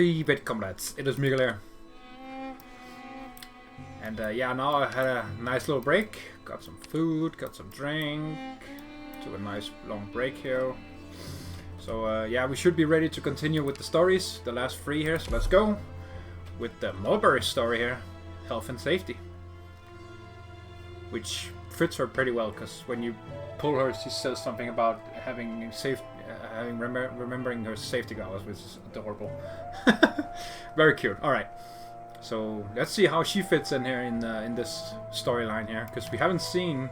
Privet comrades, it is Mikhail here. And yeah, now I had a nice little break. Got some food, got some drink. Took a nice long break here. So yeah, we should be ready to continue with the stories, the last 3 here. So let's go with the Mulberry story here, health and safety. Which fits her pretty well, because when you pull her, she says something about having remembering her safety goggles, which is adorable. Very cute. All right, so let's see how she fits in here in this storyline here, because we haven't seen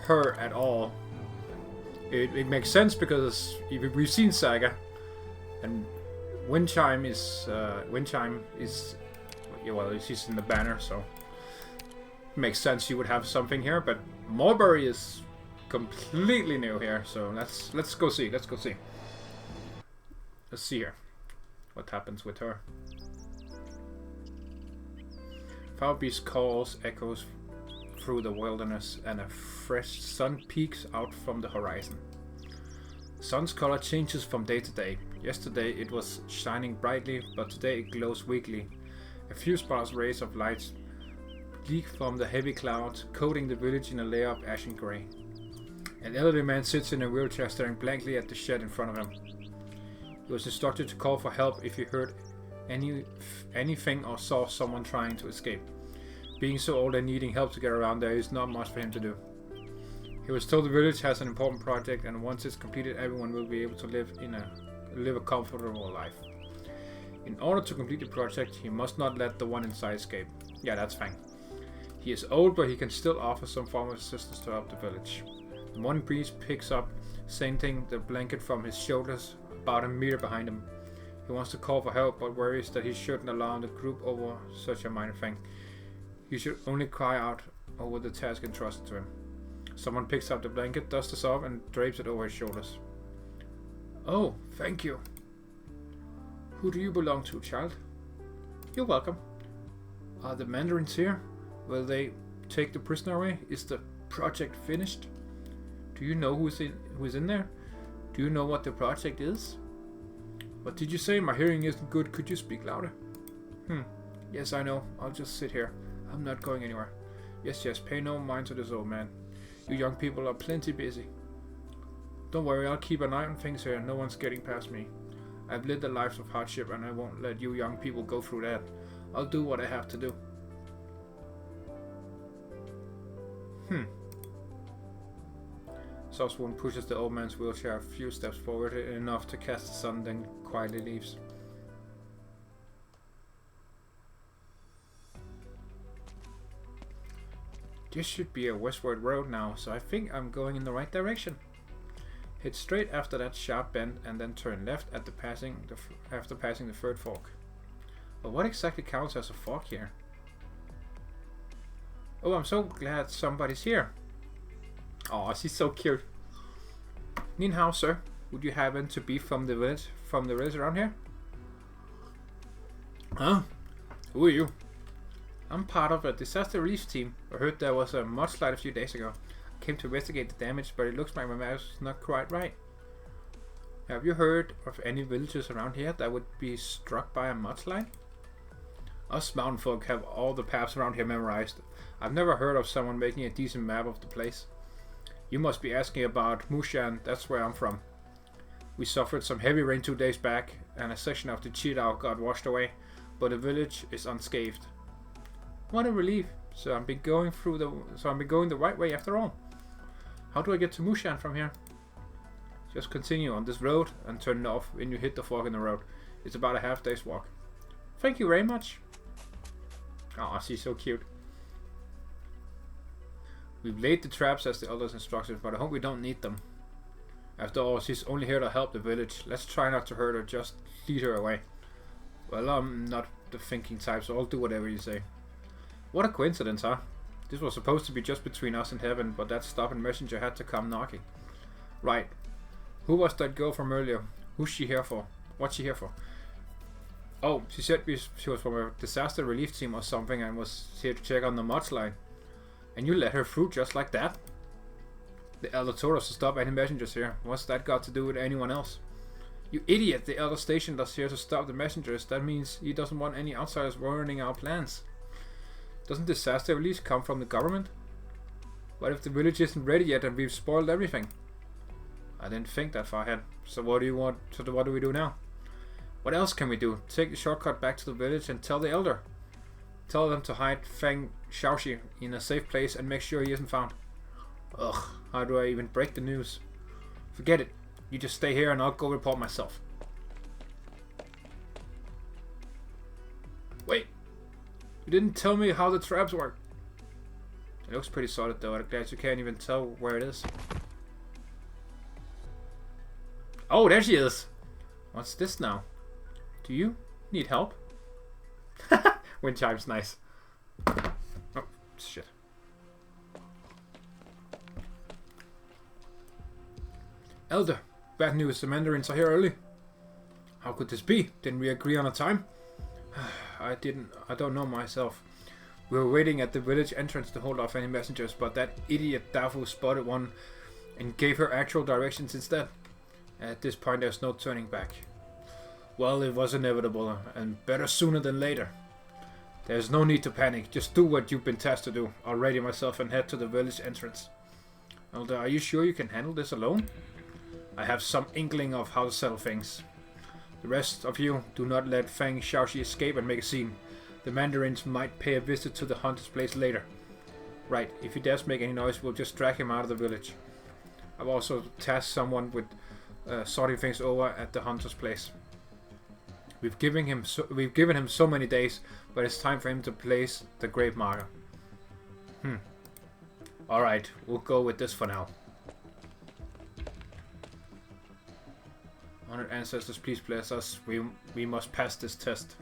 her at all. It makes sense because we've seen Saga, and Windchime is yeah, well, she's in the banner, so it makes sense she would have something here. But Mulberry is completely new here, so let's go see. Let's see here what happens with her. Foulbeast's calls echoes through the wilderness, and a fresh sun peeks out from the horizon. The sun's color changes from day to day. Yesterday it was shining brightly, but today it glows weakly. A few sparse rays of light leak from the heavy clouds, coating the village in a layer of ashen grey. An elderly man sits in a wheelchair staring blankly at the shed in front of him. He was instructed to call for help if he heard anything or saw someone trying to escape. Being so old and needing help to get around, there is not much for him to do. He was told the village has an important project, and once it's completed, everyone will be able to live a comfortable life. In order to complete the project, he must not let the one inside escape. Yeah, that's fine. He is old, but he can still offer some form of assistance to help the village. The morning breeze picks up, sending the blanket from his shoulders about a meter behind him. He wants to call for help, but worries that he shouldn't alarm the group over such a minor thing. He should only cry out over the task entrusted to him. Someone picks up the blanket, dusts it off, and drapes it over his shoulders. Oh, thank you. Who do you belong to, child? You're welcome. Are the Mandarins here? Will they take the prisoner away? Is the project finished? Do you know who's in there? Do you know what the project is? What did you say? My hearing isn't good. Could you speak louder? Yes, I know. I'll just sit here. I'm not going anywhere. Yes, pay no mind to this old man. You young people are plenty busy. Don't worry, I'll keep an eye on things here. No one's getting past me. I've led the lives of hardship, and I won't let you young people go through that. I'll do what I have to do. Soswoon pushes the old man's wheelchair a few steps forward, enough to cast the sun, then quietly leaves. This should be a westward road now, so I think I'm going in the right direction. Head straight after that sharp bend, and then turn left after passing the third fork. But what exactly counts as a fork here? Oh, I'm so glad somebody's here. Oh, she's so cute. Nin hao, sir. Would you happen to be from the village around here? Huh? Who are you? I'm part of a disaster relief team. I heard there was a mudslide a few days ago. I came to investigate the damage, but it looks like my math is not quite right. Have you heard of any villages around here that would be struck by a mudslide? Us mountain folk have all the paths around here memorized. I've never heard of someone making a decent map of the place. You must be asking about Mushan. That's where I'm from. We suffered some heavy rain 2 days back, and a section of the Chidao got washed away, but the village is unscathed. What a relief! So I've been going the right way after all. How do I get to Mushan from here? Just continue on this road and turn north when you hit the fork in the road. It's about a half-day's walk. Thank you very much. Oh, she's so cute. We've laid the traps as the others instructed, but I hope we don't need them. After all, she's only here to help the village. Let's try not to hurt her, just lead her away. Well, I'm not the thinking type, so I'll do whatever you say. What a coincidence, huh? This was supposed to be just between us and heaven, but that stubborn messenger had to come knocking. Right. Who was that girl from earlier? Who's she here for? What's she here for? Oh, she said she was from a disaster relief team or something and was here to check on the mudslide. And you let her through just like that? The elder told us to stop any messengers here. What's that got to do with anyone else? You idiot! The elder stationed us here to stop the messengers. That means he doesn't want any outsiders ruining our plans. Doesn't disaster release come from the government? What if the village isn't ready yet and we've spoiled everything? I didn't think that far ahead. So what do you want? So what do we do now? What else can we do? Take the shortcut back to the village and tell the elder. Tell them to hide Feng Xiaoxi in a safe place and make sure he isn't found. Ugh, how do I even break the news? Forget it. You just stay here and I'll go report myself. Wait! You didn't tell me how the traps work. It looks pretty solid though. I'm glad you can't even tell where it is. Oh, there she is! What's this now? Do you need help? Wind chime's nice. Oh, shit. Elder, bad news. The Mandarins are here early. How could this be? Didn't we agree on a time? I don't know myself. We were waiting at the village entrance to hold off any messengers, but that idiot Dafu spotted one and gave her actual directions instead. At this point there's no turning back. Well, it was inevitable, and better sooner than later. There's no need to panic, just do what you've been tasked to do. I'll ready myself and head to the village entrance. Elder, are you sure you can handle this alone? I have some inkling of how to settle things. The rest of you, do not let Feng Xiaoxi escape and make a scene. The Mandarins might pay a visit to the hunter's place later. Right, if he dares make any noise, we'll just drag him out of the village. I've also tasked someone with sorting things over at the hunter's place. We've given him so many days, but it's time for him to place the grave marker. Alright, we'll go with this for now. 100 ancestors, please bless us. We must pass this test.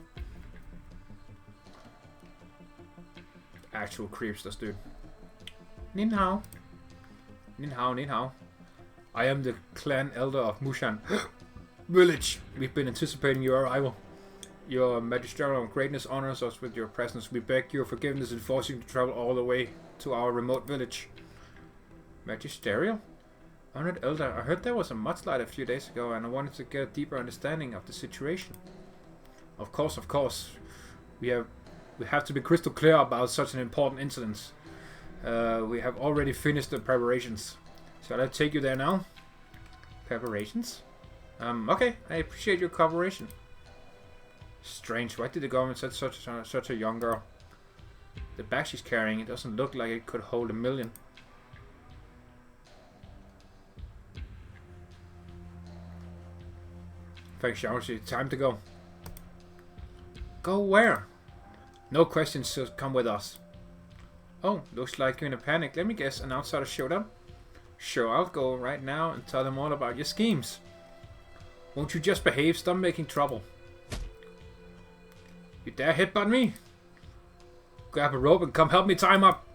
Actual creeps, this dude. Nin hao. Nin hao, nin hao. I am the clan elder of Mushan village. We've been anticipating your arrival. Your magisterial greatness honors us with your presence. We beg your forgiveness in forcing you to travel all the way to our remote village. Magisterial? Honored elder, I heard there was a mudslide a few days ago and I wanted to get a deeper understanding of the situation. Of course, of course. We have to be crystal clear about such an important incident. We have already finished the preparations. Shall I take you there now? Preparations? Okay, I appreciate your cooperation. Strange, why did the government send such a young girl? The bag she's carrying, it doesn't look like it could hold 1 million. Thanks, Xiaoxi. Time to go. Go where? No questions, just come with us. Oh, looks like you're in a panic. Let me guess, an outsider showed up? Sure, I'll go right now and tell them all about your schemes. Won't you just behave? Stop making trouble. You dare headbutt me? Grab a rope and come help me tie him up.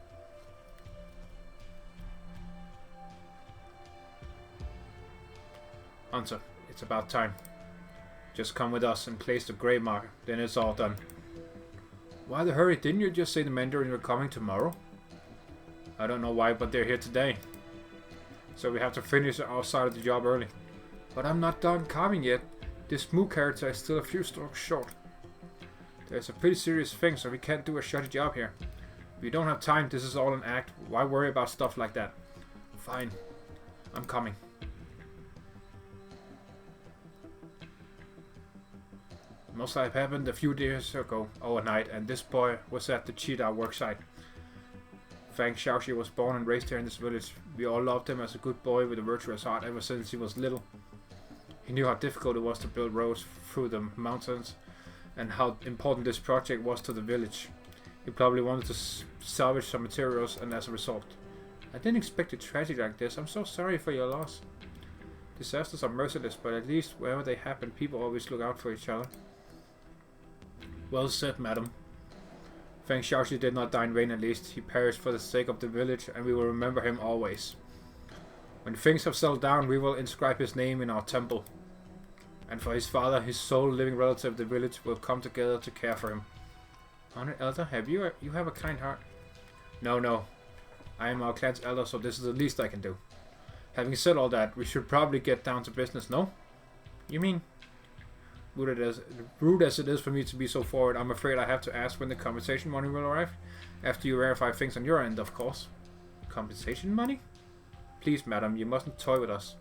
Hunter, it's about time. Just come with us and place the grave marker, then it's all done. Why the hurry? Didn't you just say the Mandarin were coming tomorrow? I don't know why, but they're here today. So we have to finish our side of the job early. But I'm not done carving yet. This Moo character is still a few strokes short. There's a pretty serious thing, so we can't do a shoddy job here. If you don't have time, this is all an act. Why worry about stuff like that? Fine. I'm coming. Must have happened a few days ago, overnight, and this boy was at the cheetah worksite. Feng Xiaoxi was born and raised here in this village. We all loved him as a good boy with a virtuous heart ever since he was little. He knew how difficult it was to build roads through the mountains and how important this project was to the village. He probably wanted to salvage some materials, and as a result. I didn't expect a tragedy like this. I'm so sorry for your loss. Disasters are merciless, but at least wherever they happen, people always look out for each other. Well said, madam. Feng Xiaoxi did not die in vain, at least. He perished for the sake of the village, and we will remember him always. When things have settled down, we will inscribe his name in our temple. And for his father, his sole living relative, the village will come together to care for him. Honored elder, you have a kind heart. No. I am our clan's elder, so this is the least I can do. Having said all that, we should probably get down to business, no? You mean? Rude as it is for me to be so forward, I'm afraid I have to ask when the compensation money will arrive. After you verify things on your end, of course. Compensation money? Please, madam, you mustn't toy with us.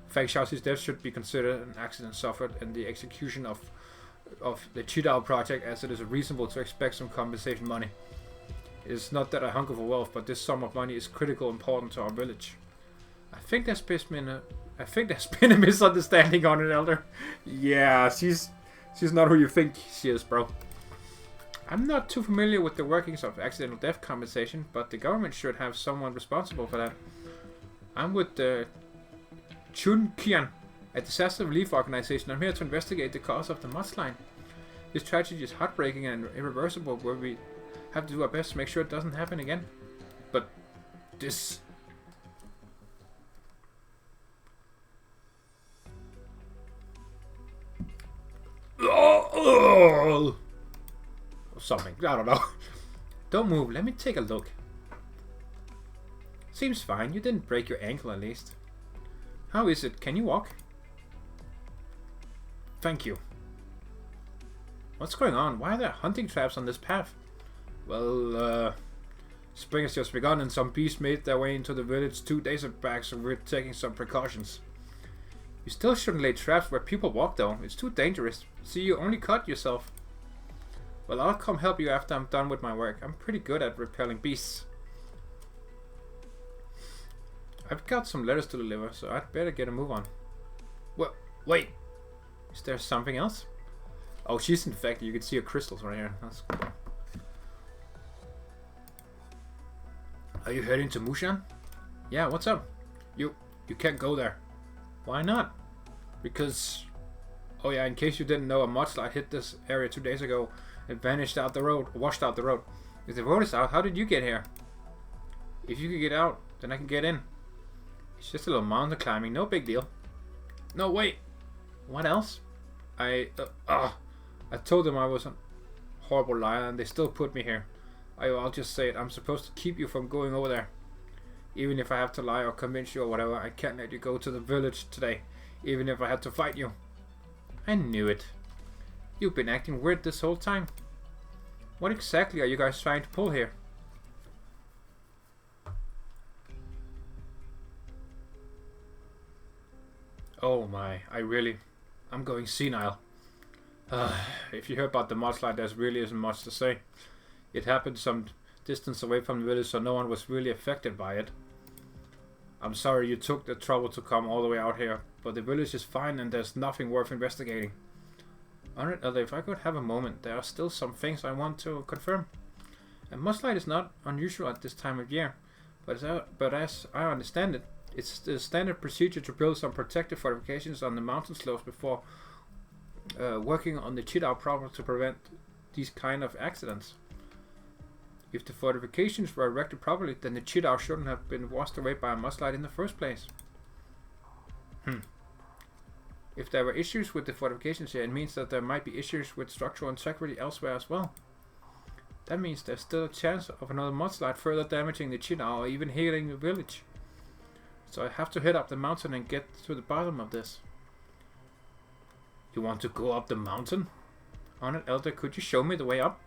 Fake Shouty's death should be considered an accident suffered in the execution of the Cheetah project, as it is reasonable to expect some compensation money. It is not that I hunger for wealth, but this sum of money is critical important to our village. I think there's been a misunderstanding on it, Elder. Yeah, she's not who you think she is, bro. I'm not too familiar with the workings of accidental death compensation, but the government should have someone responsible for that. I'm with the Chunfen, a disaster relief organization. I'm here to investigate the cause of the mudslide. This tragedy is heartbreaking and irreversible, where we have to do our best to make sure it doesn't happen again. But this... something, I don't know. Don't move, let me take a look. Seems fine, you didn't break your ankle at least. How is it? Can you walk? Thank you. What's going on? Why are there hunting traps on this path? Well, spring has just begun and some beasts made their way into the village 2 days back, so we're taking some precautions. You still shouldn't lay traps where people walk though. It's too dangerous. See, you only cut yourself. Well, I'll come help you after I'm done with my work. I'm pretty good at repelling beasts. I've got some letters to deliver, so I'd better get a move on. Well, wait. Is there something else? Oh, she's infected. You can see her crystals right here. That's cool. Are you heading to Mushan? Yeah, what's up? You can't go there. Why not? Because... oh yeah, in case you didn't know, a mudslide hit this area 2 days ago. It vanished out the road, washed out the road. If the road is out, how did you get here? If you could get out, then I can get in. It's just a little mountain climbing, no big deal. No, wait. What else? I told them I was a horrible liar and they still put me here. I'll just say it. I'm supposed to keep you from going over there. Even if I have to lie or convince you or whatever, I can't let you go to the village today. Even if I had to fight you. I knew it. You've been acting weird this whole time. What exactly are you guys trying to pull here? Oh my, I'm going senile. If you hear about the mudslide, there really isn't much to say. It happened some distance away from the village, so no one was really affected by it. I'm sorry you took the trouble to come all the way out here, but the village is fine and there's nothing worth investigating. Alright, if I could have a moment, there are still some things I want to confirm. A mudslide is not unusual at this time of year, but as I understand it, it's the standard procedure to build some protective fortifications on the mountain slopes before working on the Cheetah proper to prevent these kind of accidents. If the fortifications were erected properly, then the Cheetah shouldn't have been washed away by a mudslide in the first place. If there were issues with the fortifications here, it means that there might be issues with structural integrity elsewhere as well. That means there's still a chance of another mudslide further damaging the Cheetah or even hitting the village. So I have to head up the mountain and get to the bottom of this. You want to go up the mountain? Honored Elder, could you show me the way up?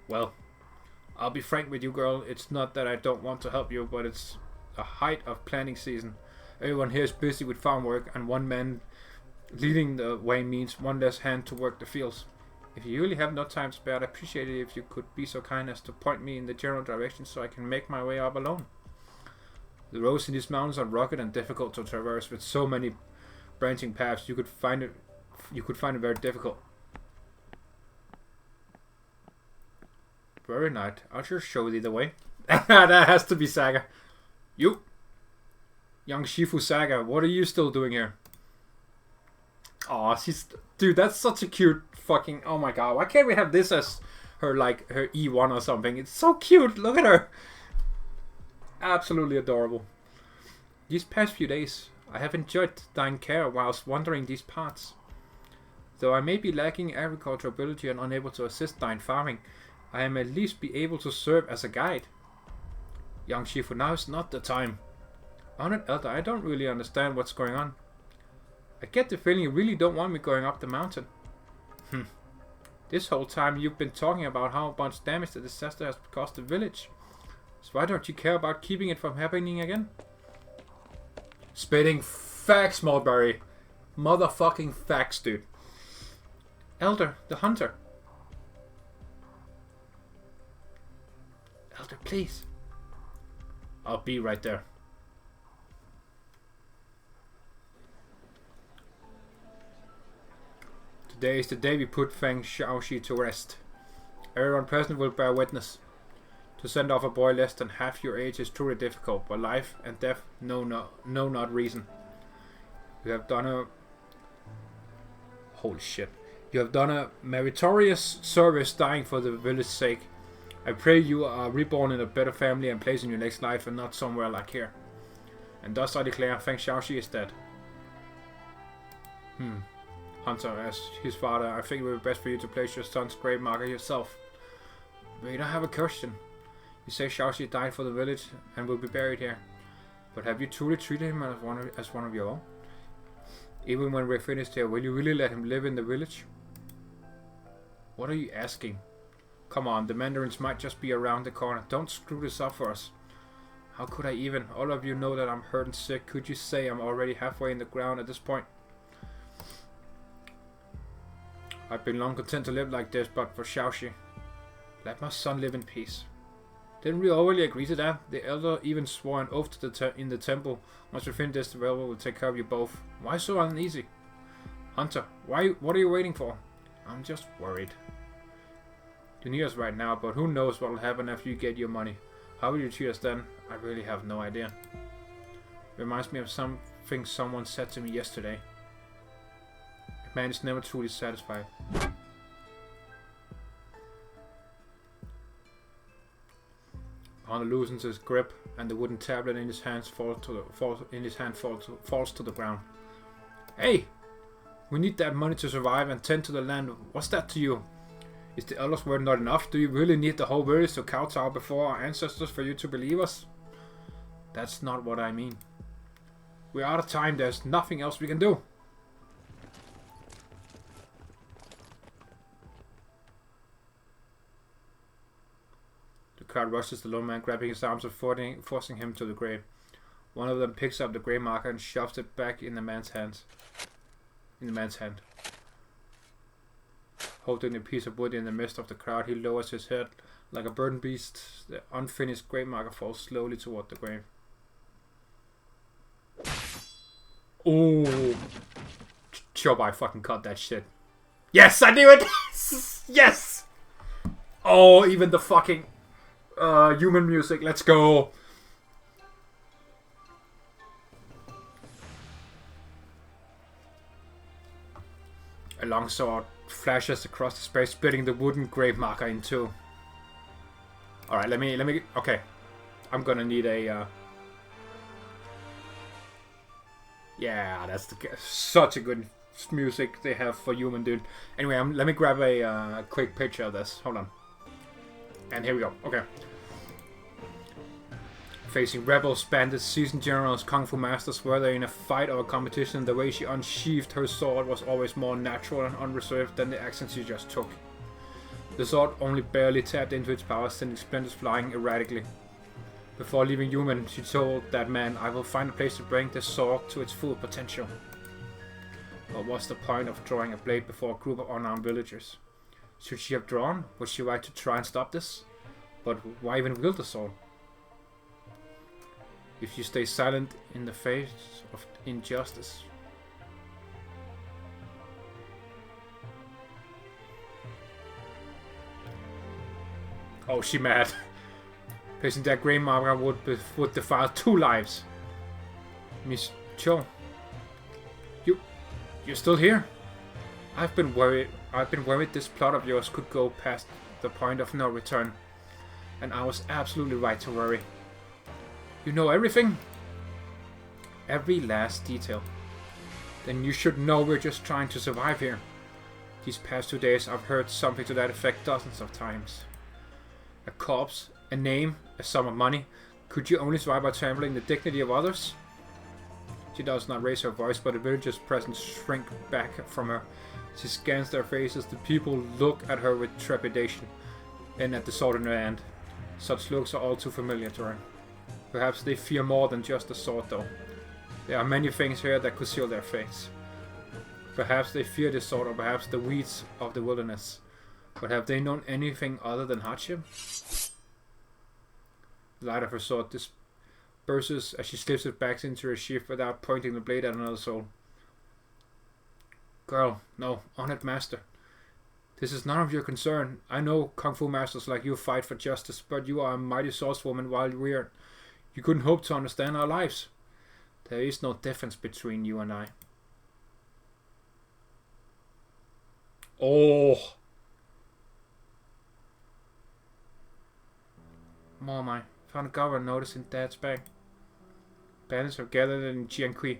Well, I'll be frank with you, girl. It's not that I don't want to help you, but it's the height of planting season. Everyone here is busy with farm work, and one man leading the way means one less hand to work the fields. If you really have no time to spare, I'd appreciate it if you could be so kind as to point me in the general direction so I can make my way up alone. The roads in these mountains are rugged and difficult to traverse with so many branching paths. You could find it very difficult. Very nice. I'll just show you the way. That has to be Saga. You, young Shifu Saga, what are you still doing here? Aw, dude, that's such a cute fucking, oh my god, why can't we have this as her, like, her E1 or something? It's so cute, look at her. Absolutely adorable. These past few days, I have enjoyed thine care whilst wandering these parts. Though I may be lacking agricultural ability and unable to assist thine farming, I am at least be able to serve as a guide. Young Shifu, now is not the time. Honored Elder, I don't really understand what's going on. I get the feeling you really don't want me going up the mountain. This whole time you've been talking about how much damage the disaster has caused the village. So why don't you care about keeping it from happening again? Spitting facts, Mulberry. Motherfucking facts, dude. Elder, the hunter. Elder, please. I'll be right there. Today is the day we put Feng Xiaoxi to rest. Everyone present will bear witness. To send off a boy less than half your age is truly difficult, but life and death know not reason. You have done a... Holy shit. You have done a meritorious service dying for the village's sake. I pray you are reborn in a better family and place in your next life and not somewhere like here. And thus I declare Feng Xiaoxi is dead. Hunter, as his father, I think it would be best for you to place your son's grave marker yourself. Wait, I have a question. You say Xiaoxi died for the village and will be buried here. But have you truly treated him as one of your own? Even when we're finished here, will you really let him live in the village? What are you asking? Come on, the Mandarins might just be around the corner. Don't screw this up for us. How could I even? All of you know that I'm hurt and sick. Could you say I'm already halfway in the ground at this point? I've been long content to live like this, but for Xiaoxi, let my son live in peace. Didn't we already agree to that? The elder even swore an oath to in the temple. Once we finish this, the railroad will take care of you both. Why so uneasy? Hunter, what are you waiting for? I'm just worried. You need us right now, but who knows what will happen after you get your money. How will you treat us then? I really have no idea. Reminds me of something someone said to me yesterday. A man is never truly satisfied. Hunter loosens his grip, and the wooden tablet in his hand falls to the ground. Hey! We need that money to survive and tend to the land. What's that to you? Is the elder's word not enough? Do you really need the whole village to kowtow before our ancestors for you to believe us? That's not what I mean. We're out of time. There's nothing else we can do. The crowd rushes the lone man, grabbing his arms and forcing him to the grave. One of them picks up the grave marker and shoves it back in the man's hand. Holding a piece of wood in the midst of the crowd, he lowers his head like a burdened beast. The unfinished grave marker falls slowly toward the grave. Oh, Chobai, I fucking cut that shit. Yes, I knew it. Yes. Oh, even the fucking human music. Let's go. A long sword flashes across the space, splitting the wooden grave marker in two. Alright, let me... Okay. I'm gonna need a... Yeah, that's such a good music they have for human, dude. Anyway, let me grab a quick picture of this. Hold on. And here we go. Okay. Facing rebels, bandits, seasoned generals, kung fu masters, whether in a fight or a competition, the way she unsheathed her sword was always more natural and unreserved than the action she just took. The sword only barely tapped into its power, sending splinters flying erratically. Before leaving Human, she told that man, I will find a place to bring this sword to its full potential. But what's the point of drawing a blade before a group of unarmed villagers? Should she have drawn? Was she right to try and stop this? But why even wield the sword? If you stay silent in the face of injustice. Oh, she mad. Placing that grey marker would defile 2 lives. Miss Cho, you're still here? I've been worried this plot of yours could go past the point of no return. And I was absolutely right to worry. You know everything? Every last detail. Then you should know we're just trying to survive here. These past 2 days I've heard something to that effect dozens of times. A corpse, a name, a sum of money. Could you only survive by trampling the dignity of others? She does not raise her voice, but the villagers present shrink back from her. She scans their faces. The people look at her with trepidation and at the sword in her hand. Such looks are all too familiar to her. Perhaps they fear more than just the sword, though. There are many things here that could seal their fates. Perhaps they fear the sword, or perhaps the weeds of the wilderness. But have they known anything other than hardship? The light of her sword disperses as she slips it back into her sheath without pointing the blade at another soul. Girl, no, honored master. This is none of your concern. I know kung fu masters like you fight for justice, but you are a mighty swordswoman while you couldn't hope to understand our lives. There is no difference between you and I. Oh! Mom, found a government notice in Dad's bag. Bandits have gathered in Jiangqi,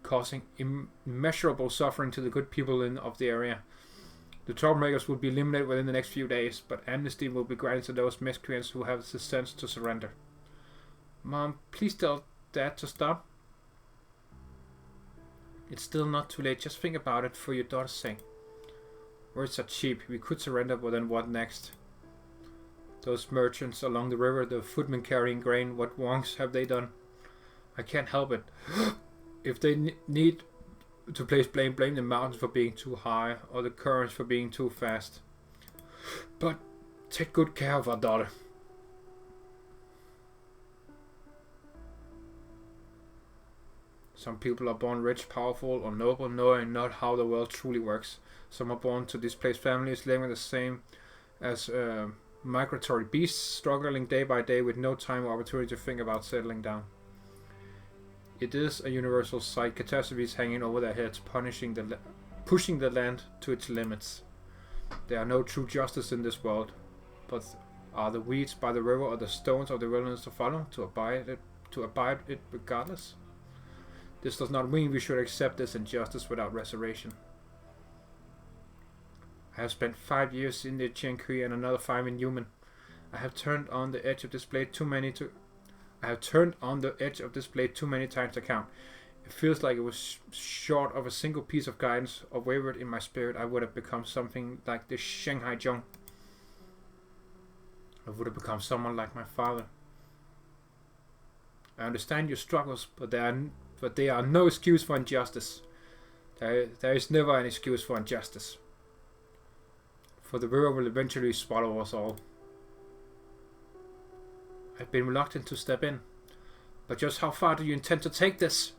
causing immeasurable suffering to the good people of the area. The troublemakers will be eliminated within the next few days, but amnesty will be granted to those miscreants who have the sense to surrender. Mom, please tell Dad to stop. It's still not too late. Just think about it for your daughter's sake. Words are cheap. We could surrender, but then what next? Those merchants along the river, the footmen carrying grain, what wrongs have they done? I can't help it. If they need to place blame the mountains for being too high, or the currents for being too fast. But take good care of our daughter. Some people are born rich, powerful, or noble, knowing not how the world truly works. Some are born to displaced families, living the same as migratory beasts, struggling day by day with no time or opportunity to think about settling down. It is a universal sight, catastrophes hanging over their heads, pushing the land to its limits. There are no true justice in this world, but are the weeds by the river or the stones of the wilderness to follow, to abide it regardless? This does not mean we should accept this injustice without reservation. I have spent 5 years in the Jiangqi and another 5 in Yumen. I have turned on the edge of this blade too many times to count. It feels like it was short of a single piece of guidance or wavered in my spirit. I would have become something like the Shanghai Zhong. I would have become someone like my father. I understand your struggles, but they are no excuse for injustice. There is never an excuse for injustice. For the river will eventually swallow us all. I've been reluctant to step in. But just how far do you intend to take this?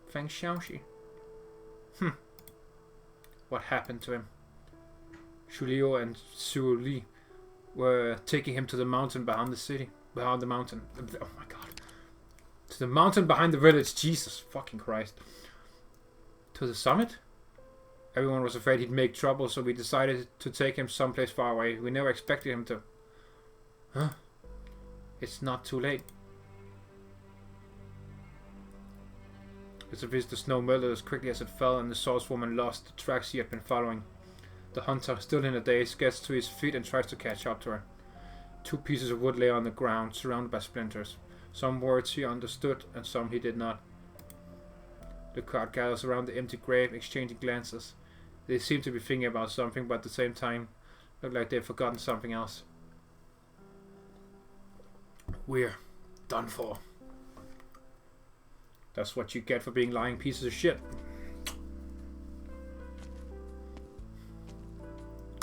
Feng Xiaoxi. What happened to him? Shulio and Su Li were taking him to the mountain behind the city. Behind the mountain. Oh my god. To the mountain behind the village. Jesus fucking Christ. To the summit? Everyone was afraid he'd make trouble, so we decided to take him someplace far away. We never expected him to. Huh? It's not too late. It's obvious the snow melted as quickly as it fell, and the swordswoman lost the tracks he had been following. The hunter, still in a daze, gets to his feet and tries to catch up to her. 2 pieces of wood lay on the ground, surrounded by splinters. Some words he understood, and some he did not. The crowd gathers around the empty grave, exchanging glances. They seem to be thinking about something, but at the same time, look like they've forgotten something else. We're done for. That's what you get for being lying pieces of shit.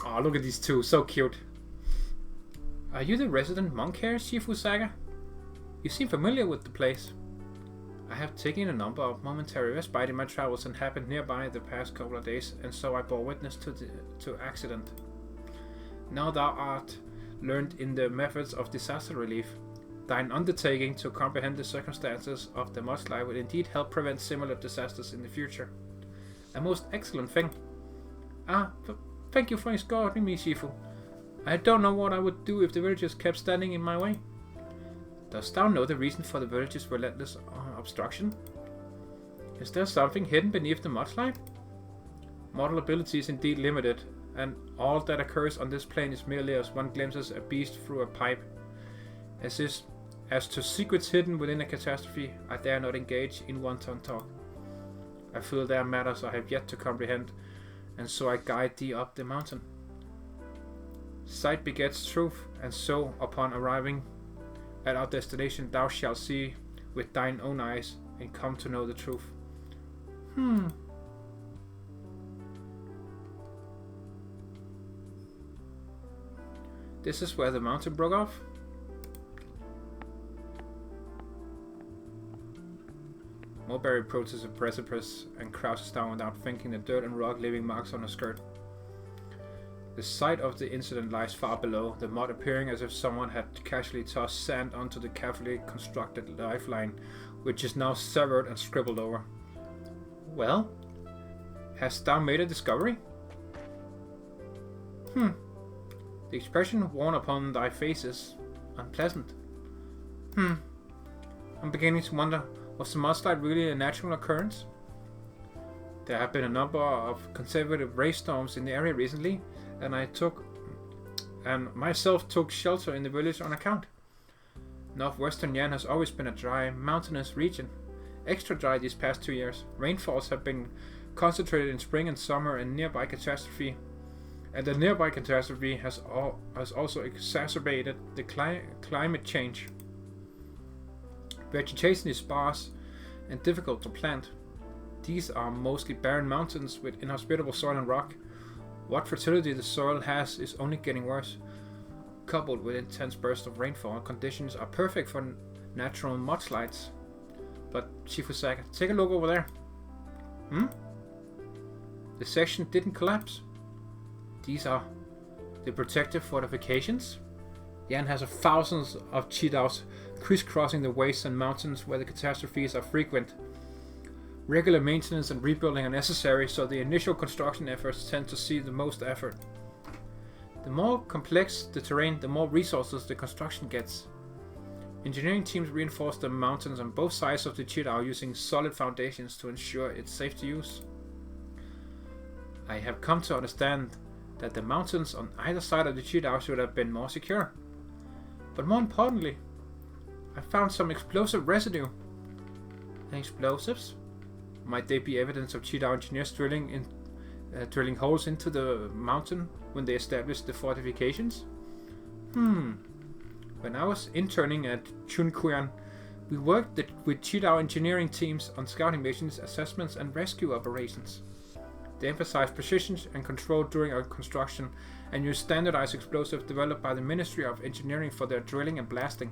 Oh, look at these two, so cute. Are you the resident monk here, Shifu Saga? You seem familiar with the place. I have taken a number of momentary respite in my travels and happened nearby the past couple of days, and so I bore witness to accident. Now thou art learned in the methods of disaster relief. Thine undertaking to comprehend the circumstances of the mudslide will indeed help prevent similar disasters in the future. A most excellent thing. Thank you for escorting me, Shifu. I don't know what I would do if the villagers kept standing in my way. Dost thou know the reason for the villagers' relentless obstruction? Is there something hidden beneath the mudslide? Mortal ability is indeed limited, and all that occurs on this plane is merely as one glimpses a beast through a pipe. As As to secrets hidden within a catastrophe, I dare not engage in wanton talk. I feel there are matters I have yet to comprehend, and so I guide thee up the mountain. Sight begets truth, and so, upon arriving at our destination, thou shalt see with thine own eyes, and come to know the truth. This is where the mountain broke off? Mulberry approaches a precipice and crouches down without thinking, the dirt and rock leaving marks on her skirt. The site of the incident lies far below, the mud appearing as if someone had casually tossed sand onto the carefully constructed lifeline, which is now severed and scribbled over. Well, hast thou made a discovery? The expression worn upon thy face is unpleasant. I'm beginning to wonder, was the mudslide really a natural occurrence? There have been a number of conservative rainstorms in the area recently, and myself took shelter in the village on account. Northwestern Yan has always been a dry, mountainous region. Extra dry these past 2 years. Rainfalls have been concentrated in spring and summer and nearby catastrophe. And the nearby catastrophe has also exacerbated the climate change. Vegetation is sparse and difficult to plant. These are mostly barren mountains with inhospitable soil and rock. What fertility the soil has is only getting worse. Coupled with intense bursts of rainfall, conditions are perfect for natural mudslides. But Shifusaka, take a look over there. The section didn't collapse. These are the protective fortifications. Yan has thousands of cheetahs crisscrossing the wastes and mountains where the catastrophes are frequent. Regular maintenance and rebuilding are necessary, so the initial construction efforts tend to see the most effort. The more complex the terrain, the more resources the construction gets. Engineering teams reinforce the mountains on both sides of the cheetah using solid foundations to ensure it's safe to use. I have come to understand that the mountains on either side of the cheetah should have been more secure. But more importantly, I found some explosive residue. Explosives? Might they be evidence of cheetah engineers drilling holes into the mountain when they established the fortifications? When I was interning at Chunfen, we worked with cheetah engineering teams on scouting missions, assessments, and rescue operations. They emphasized precision and control during our construction and used standardized explosives developed by the Ministry of Engineering for their drilling and blasting.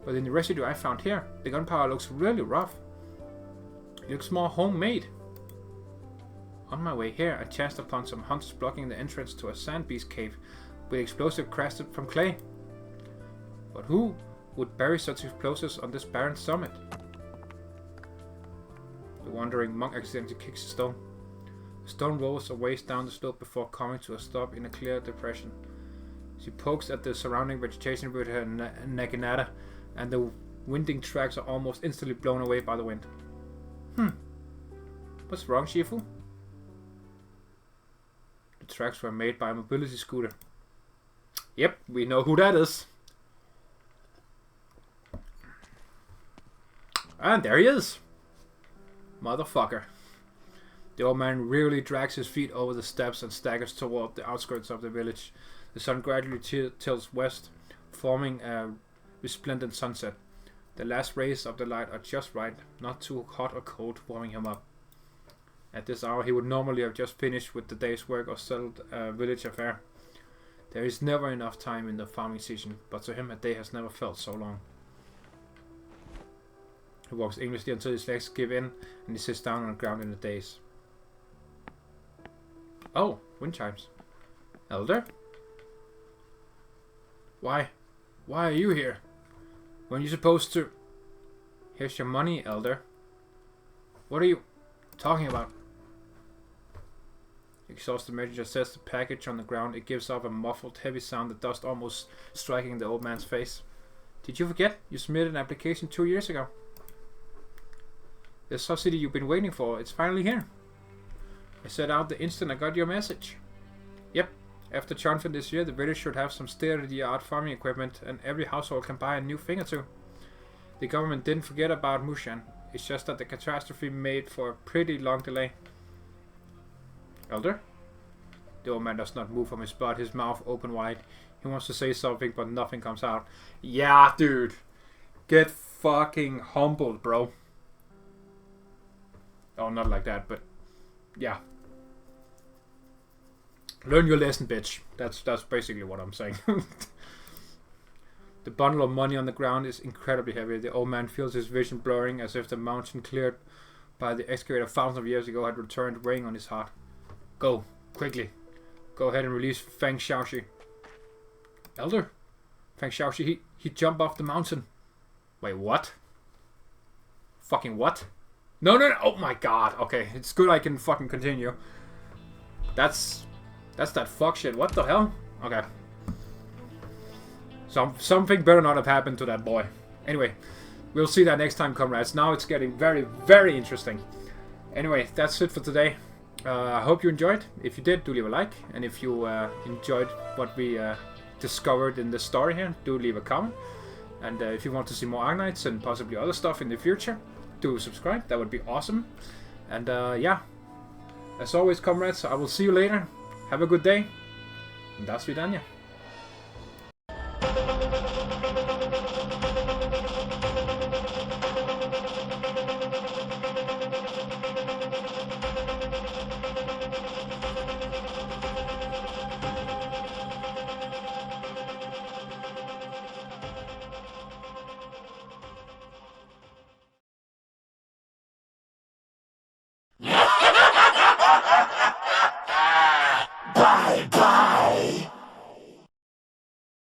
But in the residue I found here, the gunpowder looks really rough. It looks more homemade. On my way here, I chanced upon some hunters blocking the entrance to a sand beast cave with explosive crafted from clay. But who would bury such explosives on this barren summit? The wandering monk accidentally kicks a stone. The stone rolls a ways down the slope before coming to a stop in a clear depression. She pokes at the surrounding vegetation with her naginata, and the winding tracks are almost instantly blown away by the wind. What's wrong, Shifu? The tracks were made by a mobility scooter. Yep, we know who that is. And there he is. Motherfucker. The old man really drags his feet over the steps and staggers toward the outskirts of the village. The sun gradually tilts west, forming a resplendent sunset. The last rays of the light are just right, not too hot or cold, warming him up. At this hour he would normally have just finished with the day's work or settled a village affair. There is never enough time in the farming season, but to him a day has never felt so long. He walks aimlessly until his legs give in and he sits down on the ground in a daze. Oh, wind chimes. Elder? Why are you here? Weren't you supposed to... Here's your money, Elder. What are you talking about? The exhausted messenger sets the package on the ground. It gives off a muffled, heavy sound, the dust almost striking the old man's face. Did you forget? You submitted an application 2 years ago. The subsidy you've been waiting for, it's finally here. I set out the instant I got your message. Yep, After Chunfen this year, the village should have some state-of-the-art farming equipment, and every household can buy a new thing or two. The government didn't forget about Mushan. It's just that the catastrophe made for a pretty long delay. Elder? The old man does not move from his spot, his mouth open wide. He wants to say something, but nothing comes out. Yeah, dude. Get fucking humbled, bro. Oh, not like that, but yeah. Learn your lesson, bitch. That's basically what I'm saying. The bundle of money on the ground is incredibly heavy. The old man feels his vision blurring, as if the mountain cleared by the excavator thousands of years ago had returned, weighing on his heart. Go, quickly. Go ahead and release Feng Xiaoxi. Elder? Feng Xiaoxi, he jumped off the mountain. Wait, what? Fucking what? No. Oh my god. Okay, it's good I can fucking continue. That's that fuck shit. What the hell? Okay. Something better not have happened to that boy. Anyway, we'll see that next time, comrades. Now it's getting very, very interesting. Anyway, that's it for today. I hope you enjoyed. If you did, do leave a like. And if you enjoyed what we discovered in the story here, do leave a comment. And if you want to see more Arknights and possibly other stuff in the future, do subscribe. That would be awesome. And yeah, as always, comrades, I will see you later. Have a good day. And das vidanya.